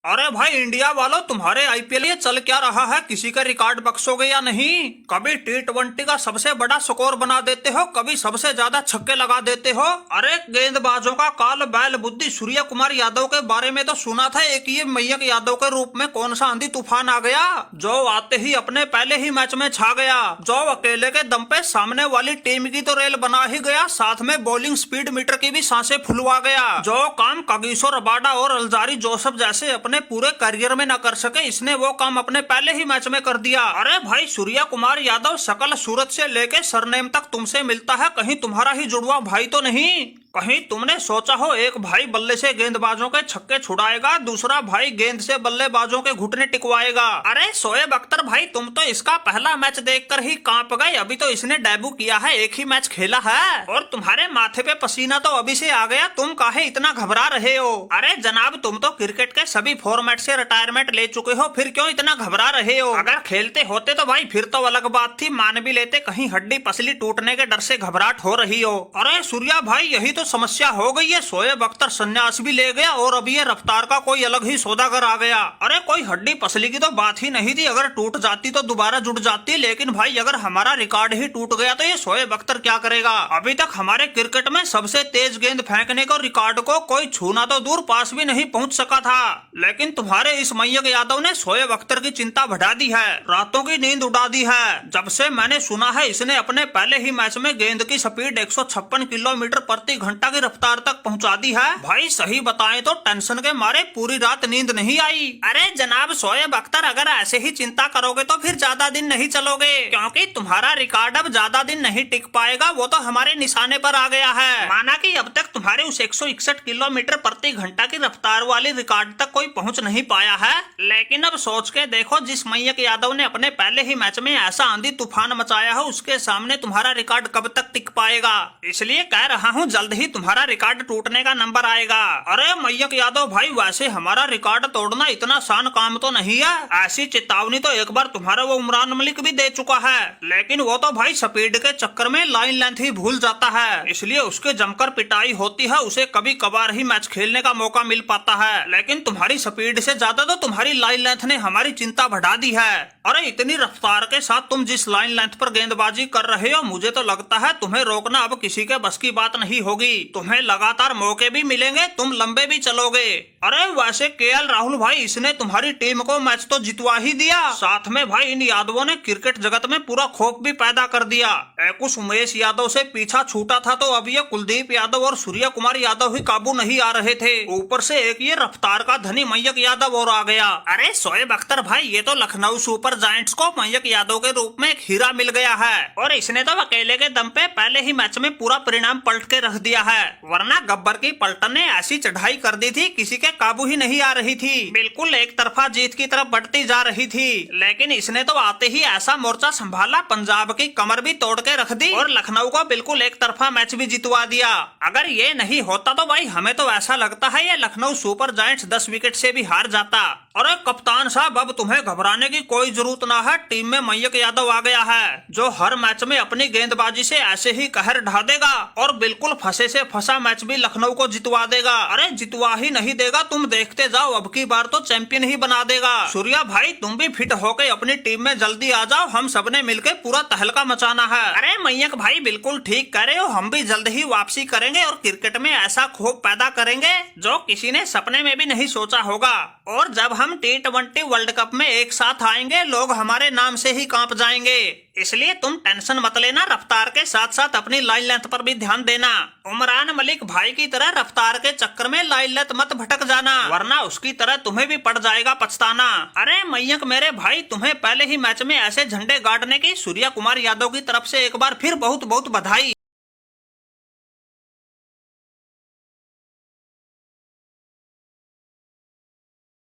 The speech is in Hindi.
अरे भाई इंडिया वालों, तुम्हारे आईपीएल ये चल क्या रहा है? किसी का रिकॉर्ड बख्शोगे या नहीं? कभी T20 का सबसे बड़ा स्कोर बना देते हो, कभी सबसे ज्यादा छक्के लगा देते हो। अरे गेंदबाजों का काल बैल बुद्धि। सूर्य कुमार यादव के बारे में तो सुना था, एक ये मयंक यादव के रूप में कौन सा आंधी तूफान आ गया, जो आते ही अपने पहले ही मैच में छा गया, जो अकेले के दम पे सामने वाली टीम की तो रेल बना ही गया, साथ में बॉलिंग स्पीड मीटर की भी सांसें फुलवा गया। जो काम कगिसो रबाडा और अल्जारी जोसेफ जैसे अपने पूरे करियर में न कर सके, इसने वो काम अपने पहले ही मैच में कर दिया। अरे भाई सूर्य कुमार यादव शकल सूरत से लेके सरनेम तक तुमसे मिलता है, कहीं तुम्हारा ही जुड़वा भाई तो नहीं? कहीं तुमने सोचा हो एक भाई बल्ले से गेंदबाजों के छक्के छुड़ाएगा, दूसरा भाई गेंद से बल्लेबाजों के घुटने टिकवाएगा? अरे शोएब अख्तर भाई, तुम तो इसका पहला मैच देखकर ही कांप गए। अभी तो इसने डेब्यू किया है, एक ही मैच खेला है और तुम्हारे माथे पे पसीना तो अभी से आ गया। तुम काहे इतना घबरा रहे हो? अरे जनाब, तुम तो क्रिकेट के सभी फॉर्मेट से रिटायरमेंट ले चुके हो, फिर क्यों इतना घबरा रहे हो? अगर खेलते होते तो भाई फिर तो अलग बात थी, मान भी लेते, कहीं हड्डी पसली टूटने के डर से घबराहट हो रही हो। अरे सूर्या भाई, यही तो समस्या हो गई है। शोएब अख्तर संन्यास भी ले गया और अभी ये रफ्तार का कोई अलग ही सौदागर आ गया। अरे कोई हड्डी पसली की तो बात ही नहीं थी, अगर टूट जाती तो दोबारा जुड़ जाती, लेकिन भाई अगर हमारा रिकॉर्ड ही टूट गया तो ये शोएब अख्तर क्या करेगा? अभी तक हमारे क्रिकेट में सबसे तेज गेंद फेंकने को रिकॉर्ड को कोई छूना तो दूर, पास भी नहीं पहुंच सका था। लेकिन तुम्हारे इस मयंक यादव ने शोएब अख्तर की चिंता बढ़ा दी है, रातों की नींद उड़ा दी है। जब से मैंने सुना है इसने अपने पहले ही मैच में गेंद की स्पीड 156 किलोमीटर प्रति घंटा की रफ्तार तक पहुंचा दी है। भाई सही बताएं तो टेंशन के मारे पूरी रात नींद नहीं आई। अरे जनाब शोएब अख्तर, अगर ऐसे ही चिंता करोगे तो फिर ज्यादा दिन नहीं चलोगे, क्योंकि तुम्हारा रिकॉर्ड अब ज्यादा दिन नहीं टिक पाएगा। वो तो हमारे निशाने पर आ गया है। माना कि अब तक तुम्हारे उस 161 किलोमीटर प्रति घंटा की रफ्तार वाली रिकॉर्ड तक कोई पहुंच नहीं पाया है, लेकिन अब सोच के देखो, जिस मयंक यादव ने अपने पहले ही मैच में ऐसा आंधी तूफान मचाया है, उसके सामने तुम्हारा रिकॉर्ड कब तक टिक पाएगा? इसलिए कह रहा हूँ, जल्द ही तुम्हारा रिकॉर्ड टूटने का नंबर आएगा। अरे मयंक यादव भाई, वैसे हमारा रिकॉर्ड तोड़ना इतना आसान काम तो नहीं है। ऐसी चेतावनी तो एक बार तुम्हारा वो उमरान मलिक भी दे चुका है, लेकिन वो तो भाई स्पीड के चक्कर में लाइन लेंथ ही भूल जाता है, इसलिए उसके जमकर पिटाई होती है, उसे कभी कभार ही मैच खेलने का मौका मिल पाता है। लेकिन तुम्हारी स्पीड से ज्यादा तो तुम्हारी लाइन लेंथ ने हमारी चिंता बढ़ा दी है। अरे इतनी रफ्तार के साथ तुम जिस लाइन लेंथ पर गेंदबाजी कर रहे हो, मुझे तो लगता है तुम्हें रोकना अब किसी के बस की बात नहीं होगी। तुम्हें लगातार मौके भी मिलेंगे, तुम लंबे भी चलोगे। अरे वैसे केएल राहुल भाई, इसने तुम्हारी टीम को मैच तो जितवा ही दिया, साथ में भाई इन यादवों ने क्रिकेट जगत में पूरा खौफ भी पैदा कर दिया। कुछ उमेश यादव से पीछा छूटा था तो अब ये कुलदीप यादव और सूर्य कुमार यादव ही काबू नहीं आ रहे थे, ऊपर से एक ये रफ्तार का धनी मयंक यादव और आ गया। अरे शोएब अख्तर भाई, ये तो लखनऊ सुपर जायंट्स को मयंक यादव के रूप में एक हीरा मिल गया है, और इसने तो अकेले के दम पे पहले ही मैच में पूरा परिणाम पलट के रख दिया है। वरना गब्बर की पलटन ने ऐसी चढ़ाई कर दी थी, किसी के काबू ही नहीं आ रही थी, बिल्कुल एक तरफा जीत की तरफ बढ़ती जा रही थी। लेकिन इसने तो आते ही ऐसा मोर्चा संभाला, पंजाब की कमर भी तोड़ के रख दी और लखनऊ को बिल्कुल एक तरफा मैच भी जितवा दिया। अगर ये नहीं होता तो भाई हमें तो ऐसा लगता है ये लखनऊ सुपर जायंट्स 10 विकेट से भी हार जाता। अरे कप्तान साहब, अब तुम्हें घबराने की कोई जरूरत ना है, टीम में मयंक यादव आ गया है, जो हर मैच में अपनी गेंदबाजी से ऐसे ही कहर ढा देगा और बिल्कुल फंसे से फंसा मैच भी लखनऊ को जितवा देगा। अरे जितवा ही नहीं देगा, तुम देखते जाओ, अब की बार तो चैंपियन ही बना देगा। सूर्या भाई, तुम भी फिट होके अपनी टीम में जल्दी आ जाओ, हम सबने मिलकर पूरा तहलका मचाना है। अरे मयंक भाई बिल्कुल ठीक कह रहे हो, हम भी जल्द ही वापसी करेंगे और क्रिकेट में ऐसा खौफ पैदा करेंगे जो किसी ने सपने में भी नहीं सोचा होगा। और जब हम T20 वर्ल्ड कप में एक साथ आएंगे, लोग हमारे नाम से ही कांप जाएंगे। इसलिए तुम टेंशन मत लेना, रफ्तार के साथ साथ अपनी लाइन लेंथ पर भी ध्यान देना। उमरान मलिक भाई की तरह रफ्तार के चक्कर में लाइन लेंथ मत भटक जाना, वरना उसकी तरह तुम्हें भी पड़ जाएगा पछताना। अरे मयंक मेरे भाई, तुम्हें पहले ही मैच में ऐसे झंडे गाड़ने की सूर्य कुमार यादव की तरफ से एक बार फिर बहुत बहुत बधाई।